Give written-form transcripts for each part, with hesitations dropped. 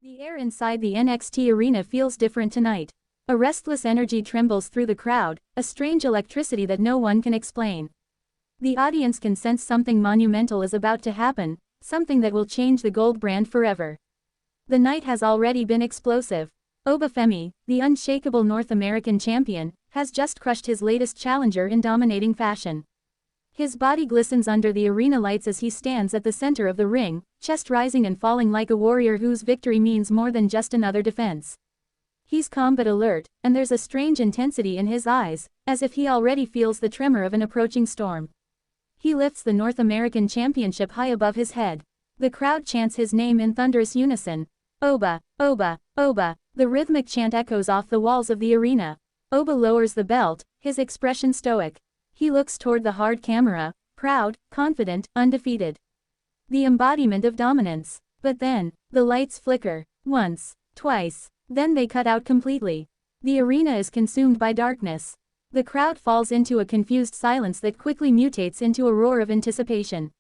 The air inside the NXT arena feels different tonight. A restless energy trembles through the crowd, a strange electricity that no one can explain. The audience can sense something monumental is about to happen, something that will change the gold brand forever. The night has already been explosive. Femi, the unshakable North American champion, has just crushed his latest challenger in dominating fashion. His body glistens under the arena lights as he stands at the center of the ring, chest rising and falling like a warrior whose victory means more than just another defense. He's calm but alert, and there's a strange intensity in his eyes, as if he already feels the tremor of an approaching storm. He lifts the North American Championship high above his head. The crowd chants his name in thunderous unison. Oba, Oba, Oba. The rhythmic chant echoes off the walls of the arena. Oba lowers the belt, his expression stoic. He looks toward the hard camera, proud, confident, undefeated. The embodiment of dominance. But then, the lights flicker. Once, twice, then they cut out completely. The arena is consumed by darkness. The crowd falls into a confused silence that quickly mutates into a roar of anticipation.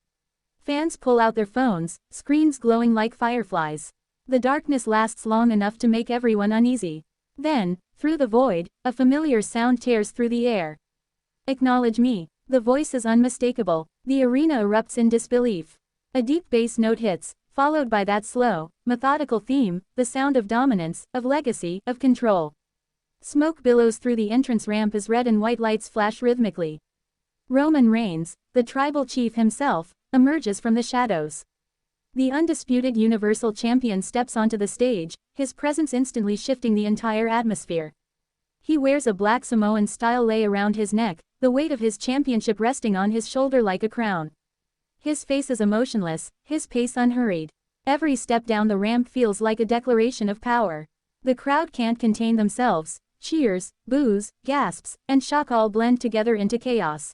Fans pull out their phones, screens glowing like fireflies. The darkness lasts long enough to make everyone uneasy. Then, through the void, a familiar sound tears through the air. Acknowledge me. The voice is unmistakable. The arena erupts in disbelief. A deep bass note hits, followed by that slow, methodical theme, the sound of dominance, of legacy, of control. Smoke billows through the entrance ramp as red and white lights flash rhythmically. Roman Reigns, the tribal chief himself, emerges from the shadows. The undisputed Universal Champion steps onto the stage, his presence instantly shifting the entire atmosphere. He wears a black Samoan-style lei around his neck, the weight of his championship resting on his shoulder like a crown. His face is emotionless, his pace unhurried. Every step down the ramp feels like a declaration of power. The crowd can't contain themselves. Cheers, boos, gasps, and shock all blend together into chaos.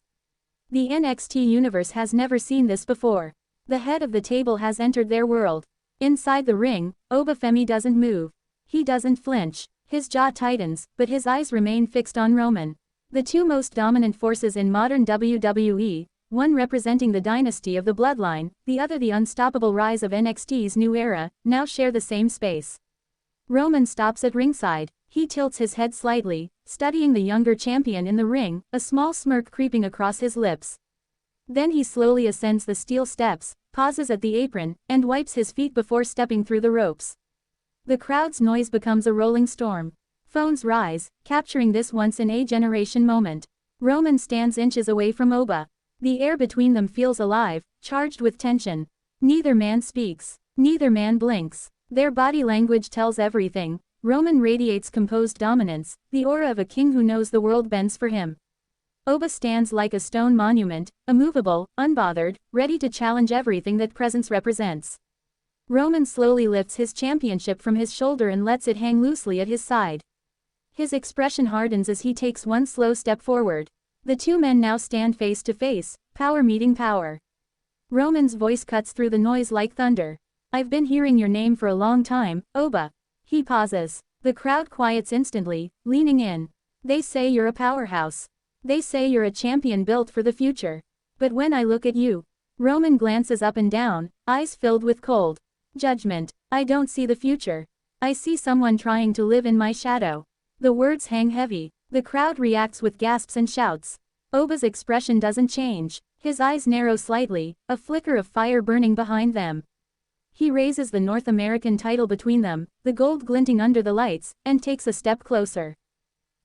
The NXT universe has never seen this before. The head of the table has entered their world. Inside the ring, Femi doesn't move. He doesn't flinch. His jaw tightens, but his eyes remain fixed on Roman. The two most dominant forces in modern WWE, one representing the dynasty of the Bloodline, the other the unstoppable rise of NXT's new era, now share the same space. Roman stops at ringside. He tilts his head slightly, studying the younger champion in the ring, a small smirk creeping across his lips. Then he slowly ascends the steel steps, pauses at the apron, and wipes his feet before stepping through the ropes. The crowd's noise becomes a rolling storm. Phones rise, capturing this once-in-a-generation moment. Roman stands inches away from Oba. The air between them feels alive, charged with tension. Neither man speaks. Neither man blinks. Their body language tells everything. Roman radiates composed dominance, the aura of a king who knows the world bends for him. Oba stands like a stone monument, immovable, unbothered, ready to challenge everything that presence represents. Roman slowly lifts his championship from his shoulder and lets it hang loosely at his side. His expression hardens as he takes one slow step forward. The two men now stand face to face, power meeting power. Roman's voice cuts through the noise like thunder. I've been hearing your name for a long time, Oba. He pauses. The crowd quiets instantly, leaning in. They say you're a powerhouse. They say you're a champion built for the future. But when I look at you, Roman glances up and down, eyes filled with cold judgment. I don't see the future. I see someone trying to live in my shadow. The words hang heavy. The crowd reacts with gasps and shouts. Oba's expression doesn't change. His eyes narrow slightly, a flicker of fire burning behind them. He raises the North American title between them, the gold glinting under the lights, and takes a step closer.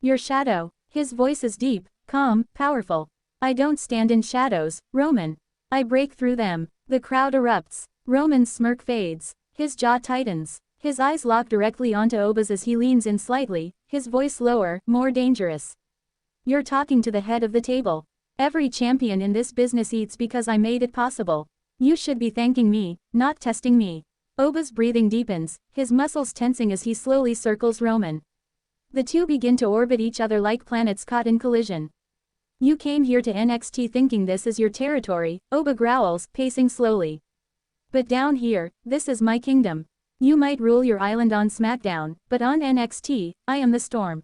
Your shadow. His voice is deep, calm, powerful. I don't stand in shadows, Roman. I break through them. The crowd erupts. Roman's smirk fades. His jaw tightens. His eyes lock directly onto Oba's as he leans in slightly, his voice lower, more dangerous. You're talking to the head of the table. Every champion in this business eats because I made it possible. You should be thanking me, not testing me. Oba's breathing deepens, his muscles tensing as he slowly circles Roman. The two begin to orbit each other like planets caught in collision. You came here to NXT thinking this is your territory, Oba growls, pacing slowly. But down here, this is my kingdom. You might rule your island on SmackDown, but on NXT, I am the storm.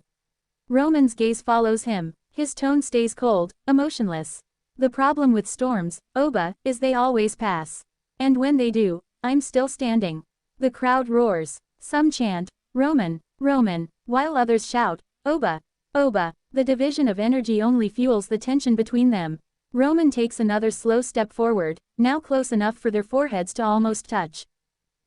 Roman's gaze follows him. His tone stays cold, emotionless. The problem with storms, Oba, is they always pass. And when they do, I'm still standing. The crowd roars. Some chant, Roman, Roman, while others shout, Oba, Oba. The division of energy only fuels the tension between them. Roman takes another slow step forward, now close enough for their foreheads to almost touch.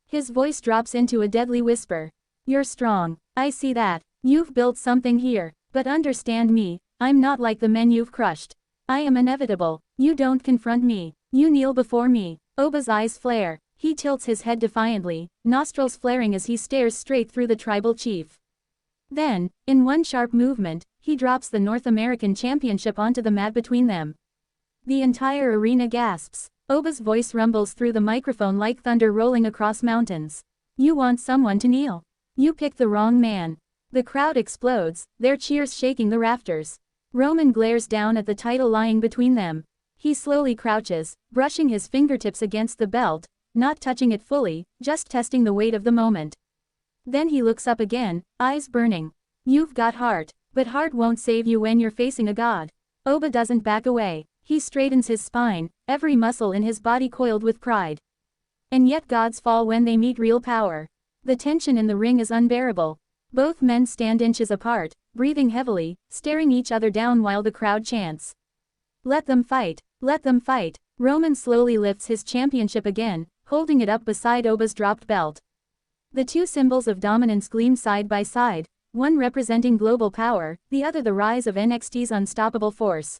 His voice drops into a deadly whisper. You're strong, I see that. You've built something here, but understand me, I'm not like the men you've crushed. I am inevitable. You don't confront me. You kneel before me. Oba's eyes flare. He tilts his head defiantly, nostrils flaring as he stares straight through the tribal chief. Then, in one sharp movement, he drops the North American Championship onto the mat between them. The entire arena gasps. Oba's voice rumbles through the microphone like thunder rolling across mountains. You want someone to kneel. You picked the wrong man. The crowd explodes, their cheers shaking the rafters. Roman glares down at the title lying between them. He slowly crouches, brushing his fingertips against the belt, not touching it fully, just testing the weight of the moment. Then he looks up again, eyes burning. You've got heart, but heart won't save you when you're facing a god. Oba doesn't back away. He straightens his spine, every muscle in his body coiled with pride. And yet gods fall when they meet real power. The tension in the ring is unbearable. Both men stand inches apart, breathing heavily, staring each other down while the crowd chants. Let them fight, let them fight. Roman slowly lifts his championship again, holding it up beside Oba's dropped belt. The two symbols of dominance gleam side by side, one representing global power, the other the rise of NXT's unstoppable force.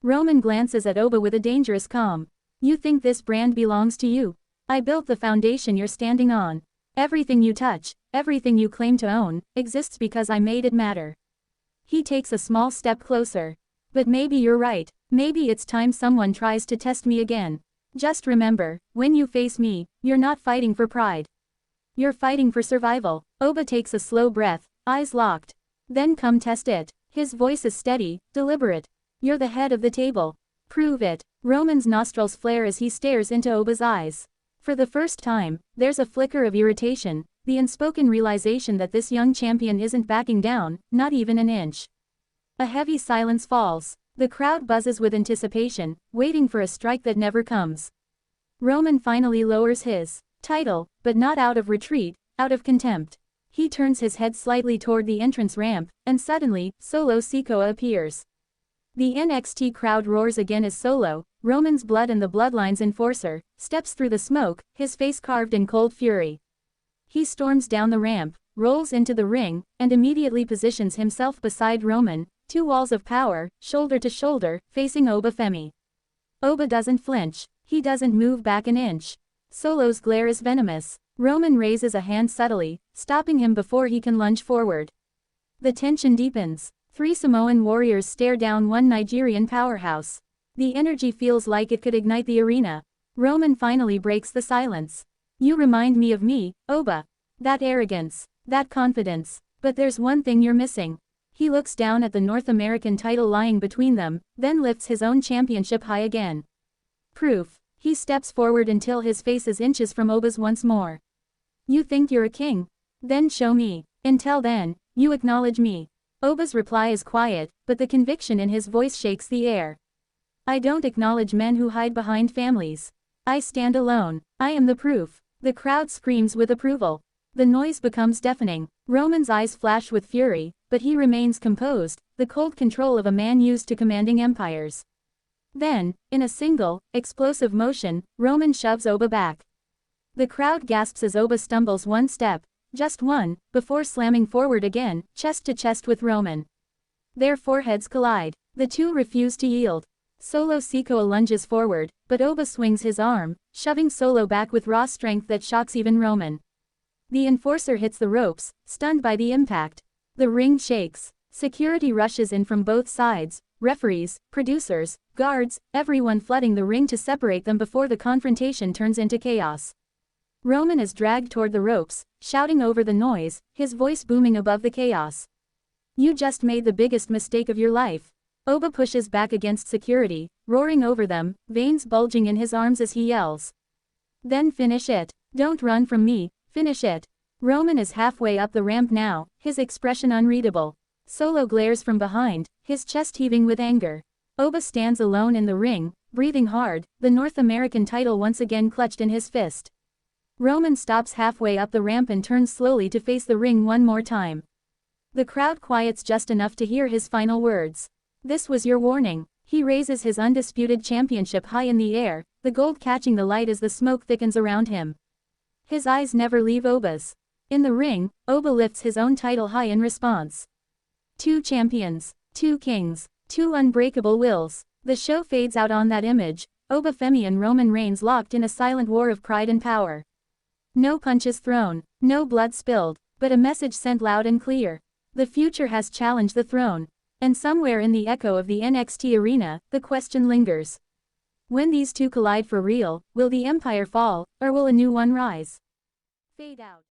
Roman glances at Oba with a dangerous calm. You think this brand belongs to you? I built the foundation you're standing on. Everything you touch, everything you claim to own, exists because I made it matter. He takes a small step closer. But maybe you're right, maybe it's time someone tries to test me again. Just remember, when you face me, you're not fighting for pride. You're fighting for survival. Oba takes a slow breath, eyes locked. Then come test it. His voice is steady, deliberate. You're the head of the table. Prove it. Roman's nostrils flare as he stares into Oba's eyes. For the first time, there's a flicker of irritation, the unspoken realization that this young champion isn't backing down, not even an inch. A heavy silence falls. The crowd buzzes with anticipation, waiting for a strike that never comes. Roman finally lowers his title, but not out of retreat, out of contempt. He turns his head slightly toward the entrance ramp, and suddenly, Solo Sikoa appears. The NXT crowd roars again as Solo, Roman's blood and the Bloodline's enforcer, steps through the smoke, his face carved in cold fury. He storms down the ramp, rolls into the ring, and immediately positions himself beside Roman, two walls of power, shoulder to shoulder, facing Oba Femi. Oba doesn't flinch. He doesn't move back an inch. Solo's glare is venomous. Roman raises a hand subtly, stopping him before he can lunge forward. The tension deepens. Three Samoan warriors stare down one Nigerian powerhouse. The energy feels like it could ignite the arena. Roman finally breaks the silence. You remind me of me, Oba. That arrogance, that confidence. But there's one thing you're missing. He looks down at the North American title lying between them, then lifts his own championship high again. Proof. He steps forward until his face is inches from Oba's once more. You think you're a king? Then show me. Until then, you acknowledge me. Oba's reply is quiet, but the conviction in his voice shakes the air. I don't acknowledge men who hide behind families. I stand alone. I am the proof. The crowd screams with approval. The noise becomes deafening. Roman's eyes flash with fury, but he remains composed, the cold control of a man used to commanding empires. Then, in a single, explosive motion, Roman shoves Oba back. The crowd gasps as Oba stumbles one step, just one, before slamming forward again, chest to chest with Roman. Their foreheads collide. The two refuse to yield. Solo Sikoa lunges forward, but Oba swings his arm, shoving Solo back with raw strength that shocks even Roman. The enforcer hits the ropes, stunned by the impact. The ring shakes. Security rushes in from both sides, referees, producers, guards, everyone flooding the ring to separate them before the confrontation turns into chaos. Roman is dragged toward the ropes, shouting over the noise, his voice booming above the chaos. You just made the biggest mistake of your life. Oba pushes back against security, roaring over them, veins bulging in his arms as he yells. Then finish it. Don't run from me, finish it. Roman is halfway up the ramp now, his expression unreadable. Solo glares from behind, his chest heaving with anger. Oba stands alone in the ring, breathing hard, the North American title once again clutched in his fist. Roman stops halfway up the ramp and turns slowly to face the ring one more time. The crowd quiets just enough to hear his final words. "This was your warning." He raises his undisputed championship high in the air, the gold catching the light as the smoke thickens around him. His eyes never leave Oba's. In the ring, Oba lifts his own title high in response. Two champions, two kings, two unbreakable wills. The show fades out on that image, Oba Femi and Roman Reigns locked in a silent war of pride and power. No punches thrown, no blood spilled, but a message sent loud and clear. The future has challenged the throne. And somewhere in the echo of the NXT arena, the question lingers. When these two collide for real, will the empire fall, or will a new one rise? Fade out.